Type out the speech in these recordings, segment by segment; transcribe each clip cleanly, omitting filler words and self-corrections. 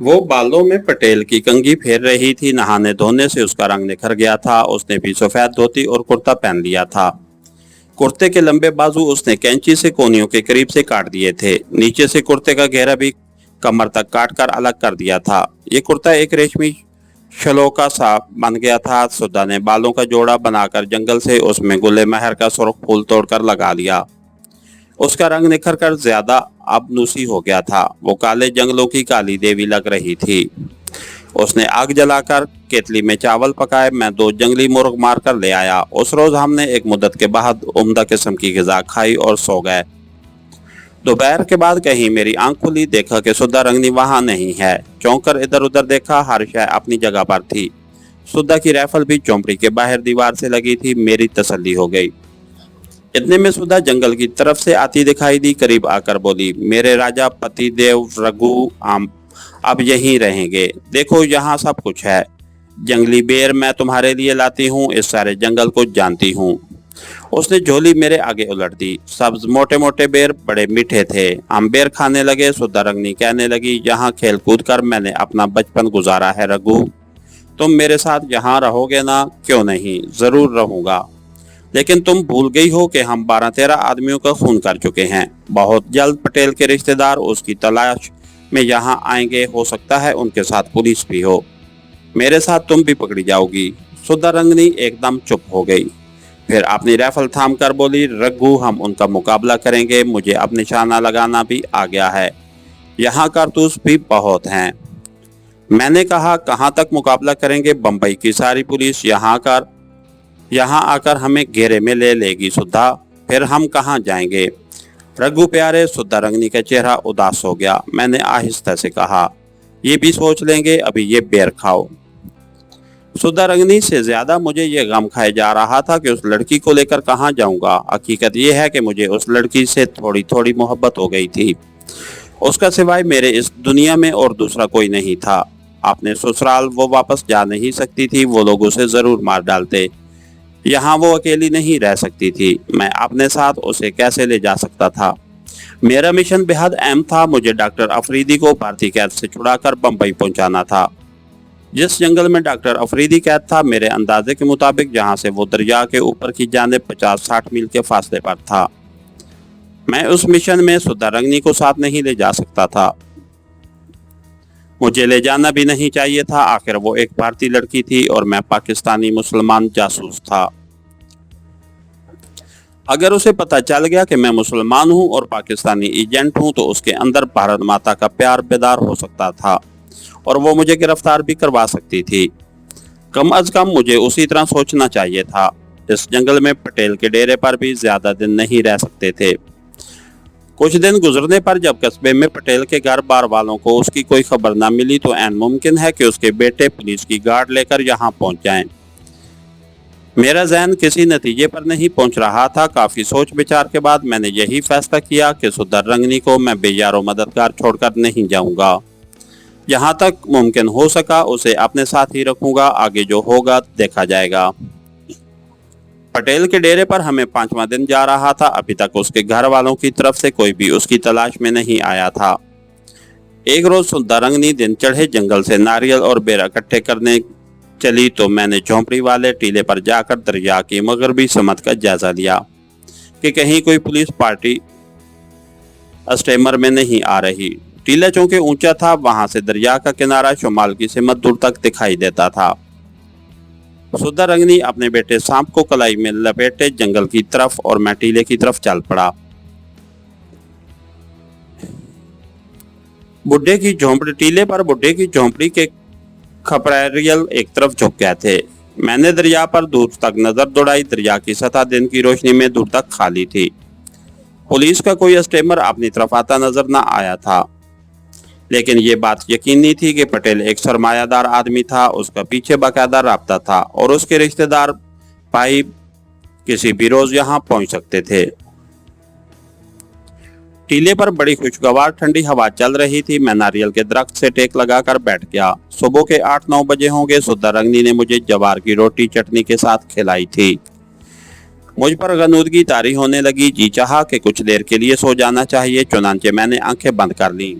वो बालों में पटेल की कंघी फेर रही थी। नहाने धोने से उसका रंग निखर गया था। उसने भी सफेद धोती और कुर्ता पहन लिया था। कुर्ते के लंबे बाजू उसने कैंची से कोहनियों के करीब से काट दिए थे। नीचे से कुर्ते का घेरा भी कमर तक काट कर अलग कर दिया था। ये कुर्ता एक रेशमी शलोका सा बन गया था। सुधा ने बालों का जोड़ा बनाकर जंगल से उसमें गुले मेहर का सुर्ख फूल तोड़कर लगा लिया। उसका रंग निखर कर ज्यादा आबनूसी हो गया था। वो काले जंगलों की काली देवी लग रही थी। उसने आग जलाकर केतली में चावल पकाए। मैं 2 जंगली मुर्ग मार कर ले आया। उस रोज हमने एक मुद्दत के बाद उम्दा किस्म की ग़िज़ा खाई और सो गए। दोपहर के बाद कहीं मेरी आंख खुली, देखा कि सुधा रंगनी वहां नहीं है। चौंक कर इधर उधर देखा, हर शय अपनी जगह पर थी। सुधा की राइफल भी झोंपड़ी के बाहर दीवार से लगी थी। मेरी तसल्ली हो गई। इतने में सुधा जंगल की तरफ से आती दिखाई दी। करीब आकर बोली, मेरे राजा पतिदेव रघु अब यहीं रहेंगे। देखो यहाँ सब कुछ है। जंगली बेर मैं तुम्हारे लिए लाती हूँ। इस सारे जंगल को जानती हूँ। उसने झोली मेरे आगे उलट दी। सब्ज मोटे मोटे बेर बड़े मीठे थे। हम बेर खाने लगे। सुधा रंगनी कहने लगी, यहाँ खेल कूद कर मैंने अपना बचपन गुजारा है रघु। तुम मेरे साथ यहाँ रहोगे ना? क्यों नहीं, जरूर रहूंगा। लेकिन तुम भूल गई हो कि हम 12-13 आदमियों का खून कर चुके हैं। बहुत जल्द पटेल के रिश्तेदार उसकी तलाश में यहाँ आएंगे। हो सकता है उनके साथ पुलिस भी हो। मेरे साथ तुम भी पकड़ी जाओगी। सुधा रंगनी एकदम चुप हो गई। फिर अपनी राइफल थाम कर बोली, रघु हम उनका मुकाबला करेंगे। मुझे अब निशाना लगाना भी आ गया है। यहाँ कारतूस भी बहुत हैं। मैंने कहा, कहाँ तक मुकाबला करेंगे? बम्बई की सारी पुलिस यहाँ आकर हमें घेरे में ले लेगी सुधा। फिर हम कहाँ जाएंगे? रघु प्यारे, सुधा रंगनी का चेहरा उदास हो गया। मैंने आहिस्ता से कहा, ये भी सोच लेंगे, अभी ये बेर खाओ। सुधा रंगनी से ज्यादा मुझे ये गम खाए जा रहा था कि उस लड़की को लेकर कहाँ जाऊंगा। हकीकत ये है कि मुझे उस लड़की से थोड़ी थोड़ी मोहब्बत हो गई थी। उसका सिवाय मेरे इस दुनिया में और दूसरा कोई नहीं था। अपने ससुराल वो वापस जा नहीं सकती थी। वो लोग उसे जरूर मार डालते। यहाँ वो अकेली नहीं रह सकती थी। मैं अपने साथ उसे कैसे ले जा सकता था? मेरा मिशन बेहद अहम था। मुझे डॉक्टर अफरीदी को भारतीय कैद से छुड़ाकर बम्बई पहुंचाना था। जिस जंगल में डॉक्टर अफरीदी कैद था, मेरे अंदाजे के मुताबिक जहाँ से वो दरिया के ऊपर की जानिब 50-60 मील के फासले पर था। मैं उस मिशन में सुधा रंगनी को साथ नहीं ले जा सकता था। मुझे ले जाना भी नहीं चाहिए था। आखिर वो एक भारतीय लड़की थी और मैं पाकिस्तानी मुसलमान जासूस था। अगर उसे पता चल गया कि मैं मुसलमान हूं और पाकिस्तानी एजेंट हूं, तो उसके अंदर भारत माता का प्यार बेदार हो सकता था और वो मुझे गिरफ्तार भी करवा सकती थी। कम अज कम मुझे उसी तरह सोचना चाहिए था। इस जंगल में पटेल के डेरे पर भी ज्यादा दिन नहीं रह सकते थे। कुछ दिन गुजरने पर जब कस्बे में पटेल के घर बार वालों को उसकी कोई खबर न मिली, तो ऐन मुमकिन है कि उसके बेटे पुलिस की गार्ड लेकर यहाँ पहुंच जाएं। मेरा ज़हन किसी नतीजे पर नहीं पहुंच रहा था। काफी सोच विचार के बाद मैंने यही फैसला किया कि सुधा रंगनी को मैं बेयारो मददगार छोड़कर नहीं जाऊंगा। जहां तक मुमकिन हो सका उसे अपने साथ ही रखूंगा। आगे जो होगा देखा जाएगा। पटेल के डेरे पर हमें 5वां दिन जा रहा था। अभी तक उसके घर वालों की तरफ से कोई भी उसकी तलाश में नहीं आया था। एक रोज सुधा रंगनी दिन चढ़े जंगल से नारियल और बेर इकट्ठे करने चली, तो मैंने झोंपड़ी वाले टीले पर जाकर दरिया की मगरबी समत का जायजा लिया कि कहीं कोई पुलिस पार्टी स्टेमर में नहीं आ रही। टीला चौंके ऊंचा था। वहां से दरिया का किनारा शुमाल की सिमत दूर तक दिखाई देता था। सुधा रंगनी अपने बेटे सांप को कलाई में लपेटे जंगल की तरफ और मैं टीले की तरफ चल पड़ा। बुढ़े की झोंपड़ी टीले पर बुढ़े की झोंपड़ी के खपरेरियल एक तरफ झुक गए थे। मैंने दरिया पर दूर तक नजर दौड़ाई। दरिया की सतह दिन की रोशनी में दूर तक खाली थी। पुलिस का कोई स्टीमर अपनी तरफ आता नजर न आया था। लेकिन ये बात यकीनी थी कि पटेल एक सरमायादार आदमी था। उसका पीछे बाकायदा राब्ता था और उसके रिश्तेदार भाई किसी भी रोज यहाँ पहुंच सकते थे। टीले पर बड़ी खुशगवार ठंडी हवा चल रही थी। मैं नारियल के दरख्त से टेक लगाकर बैठ गया। सुबह के 8-9 बजे होंगे। सुधा रंगनी ने मुझे जवार की रोटी चटनी के साथ खिलाई थी। मुझ पर गनूदगी तारी होने लगी। जी चाहा कि कुछ देर के लिए सो जाना चाहिए। चुनांचे मैंने आंखें बंद कर लीं।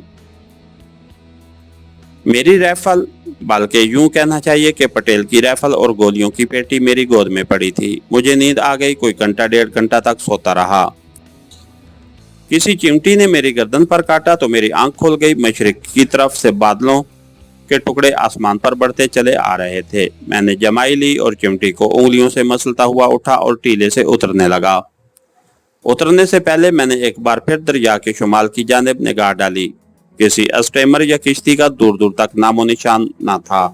मेरी राइफल, बल्कि यूं कहना चाहिए कि पटेल की राइफल और गोलियों की पेटी मेरी गोद में पड़ी थी। मुझे नींद आ गई। कोई घंटा 1.5 घंटा तक सोता रहा। किसी चिमटी ने मेरी गर्दन पर काटा तो मेरी आंख खुल गई। मशरिक की तरफ से बादलों के टुकड़े आसमान पर बढ़ते चले आ रहे थे। मैंने जमाई ली और चिमटी को उंगलियों से मसलता हुआ उठा और टीले से उतरने लगा। उतरने से पहले मैंने एक बार फिर दरिया के शुमाल की जानिब निगाह डाली। किसी स्टीमर या किश्ती का दूर दूर तक नामो निशान न था।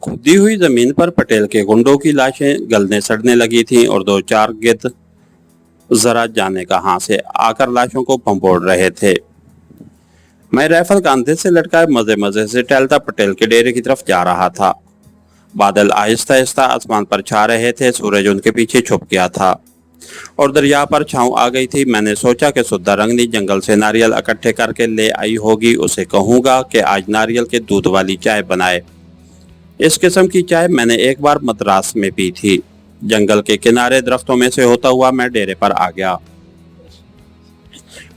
खुदी हुई जमीन पर पटेल के गुंडों की लाशें गलने सड़ने लगी थीं और 2-4 गिद्ध जरा जाने कहां से आकर लाशों को भंपोड़ रहे थे। मैं राइफल कांधे से लटकाए मजे मजे से टहलता पटेल के डेरे की तरफ जा रहा था। बादल आहिस्ता आहिस्ता आसमान पर छा रहे थे। सूरज उनके पीछे छुप गया था और दरिया पर छांव आ गई थी। मैंने सोचा कि सुद्धा रंगनी जंगल से नारियल इकट्ठे करके ले आई होगी। उसे कहूंगा कि आज नारियल के दूध वाली चाय बनाए। इस किस्म की चाय मैंने एक बार मद्रास में पी थी। जंगल के किनारे दरख्तों में से होता हुआ मैं डेरे पर आ गया।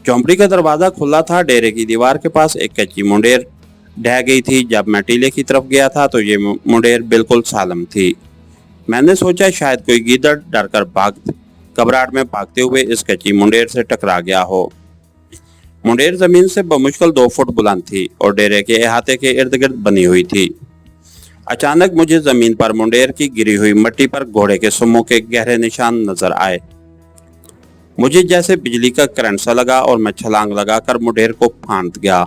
झोंपड़ी का दरवाजा खुला था। डेरे की दीवार के पास एक कच्ची मुंडेर ढह गई थी। जब मैं टीले की तरफ गया था तो ये मुंडेर बिल्कुल सालम थी। मैंने सोचा शायद कोई गीदड़ डरकर घबराहट में भागते हुए इस कच्ची मुंडेर से टकरा गया हो। मुंडेर जमीन से बमुश्किल 2 फुट बुलंद थी और डेरे के अहाते के इर्द गिर्द बनी हुई थी। अचानक मुझे जमीन पर मुंडेर की गिरी हुई मिट्टी पर घोड़े के सुम्मों के गहरे निशान नजर आए। मुझे जैसे बिजली का करंट सा लगा और मैं छलांग लगाकर मुंडेर को फांद गया।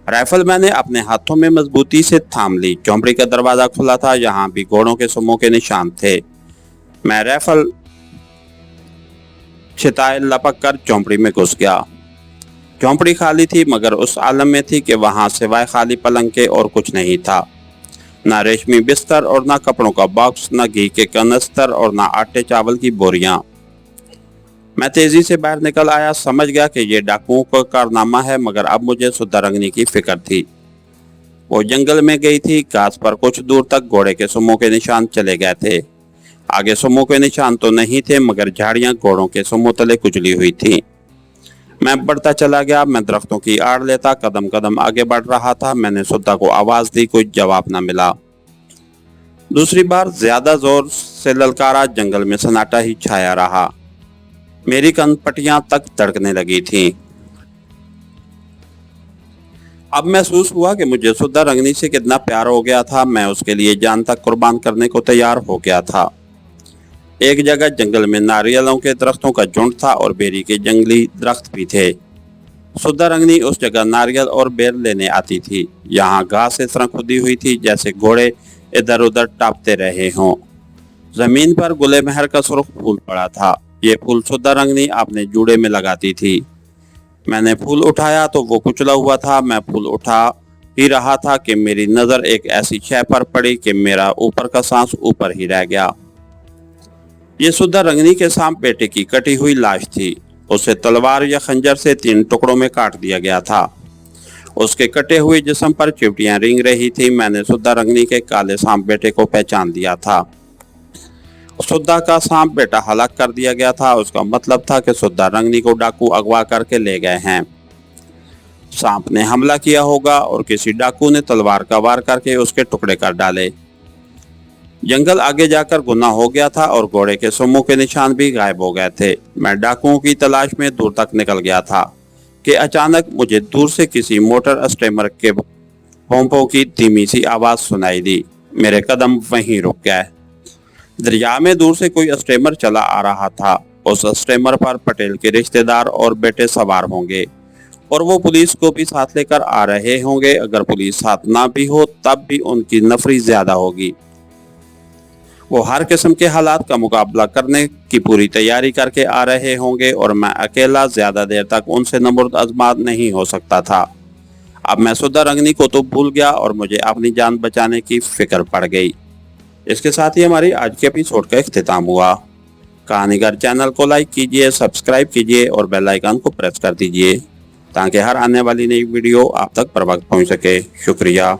राइफल मैंने अपने हाथों में मजबूती से थाम ली। झोंपड़ी का दरवाजा खुला था। यहाँ भी घोड़ों के सुम्मों के निशान थे। मैं राइफल छिताए लपक कर झोंपड़ी में घुस गया। झोंपड़ी खाली थी, मगर उस आलम में थी कि वहां सिवाय खाली पलंग के और कुछ नहीं था। ना रेशमी बिस्तर और ना कपड़ों का बॉक्स, ना घी के कनस्तर और ना आटे चावल की बोरियां। मैं तेजी से बाहर निकल आया। समझ गया कि ये डाकुओं का कारनामा है, मगर अब मुझे सुद्धा रंगनी की फिक्र थी। वो जंगल में गई थी। घास पर कुछ दूर तक घोड़े के सुम्मों के निशान चले गए थे। आगे सुम्मों के निशान तो नहीं थे, मगर झाड़ियां घोड़ों के सुम्मों तले कुचली हुई थी। मैं बढ़ता चला गया। मैं दरख्तों की आड़ लेता कदम कदम आगे बढ़ रहा था। मैंने सुद्धा को आवाज दी, कोई जवाब न मिला। दूसरी बार ज्यादा जोर से ललकारा। जंगल में सन्नाटा ही छाया रहा। मेरी कनपटियां तक धड़कने लगी थीं। अब महसूस हुआ कि मुझे सुद्धा रंगनी से कितना प्यार हो गया था। मैं उसके लिए जान तक कुर्बान करने को तैयार हो गया था। एक जगह जंगल में नारियलों के दरख्तों का झुंड था और बेरी के जंगली दरख्त भी थे। सुद्धा रंगनी उस जगह नारियल और बेर लेने आती थी। यहाँ घास इस तरह खुदी हुई थी जैसे घोड़े इधर उधर टापते रहे हों। जमीन पर गुले महर का सुर्ख फूल पड़ा था। ये फूल सुद्धा रंगनी अपने जूड़े में लगाती थी। मैंने फूल उठाया तो वो कुचला हुआ था। मैं फूल उठा ही रहा था कि मेरी नजर एक ऐसी शय पर पड़ी कि मेरा ऊपर का सांस ऊपर ही रह गया। ये सुद्धा रंगनी के सांप बेटे की कटी हुई लाश थी। उसे तलवार या खंजर से 3 टुकड़ों में काट दिया गया था। उसके कटे हुए जिस्म पर चिमटियां रेंग रही थी। मैंने सुद्धा रंगनी के काले सांप बेटे को पहचान दिया था। सुद्धा का सांप बेटा हलाक कर दिया गया था। उसका मतलब था कि सुद्धा रंगनी को डाकू अगवा करके ले गए हैं। सांप ने हमला किया होगा और किसी डाकू ने तलवार का वार करके उसके टुकड़े कर डाले। जंगल आगे जाकर गुना हो गया था और घोड़े के सुम्मों के निशान भी गायब हो गए थे। मैं डाकुओं की तलाश में दूर तक निकल गया था कि अचानक मुझे दूर से किसी मोटर स्टीमर के पंपों की धीमी सी आवाज सुनाई दी। मेरे कदम वहीं रुक गए। दरिया में दूर से कोई स्टीमर चला आ रहा था। उस स्टीमर पर पटेल के रिश्तेदार और बेटे सवार होंगे और वो पुलिस को भी साथ लेकर आ रहे होंगे। अगर पुलिस साथ ना भी हो तब भी उनकी नफरी ज्यादा होगी। वो हर किस्म के हालात का मुकाबला करने की पूरी तैयारी करके आ रहे होंगे और मैं अकेला ज्यादा देर तक उनसे नमुर्द आजमाद नहीं हो सकता था। अब मैं सुद्धा रंगनी को तो भूल गया और मुझे अपनी जान बचाने की फिक्र पड़ गई। इसके साथ ही हमारी आज के एपिसोड का इख्तिताम हुआ। कहानीगर चैनल को लाइक कीजिए, सब्सक्राइब कीजिए और बेल आइकन को प्रेस कर दीजिए ताकि हर आने वाली नई वीडियो आप तक बर वक्त पहुँच सके। शुक्रिया।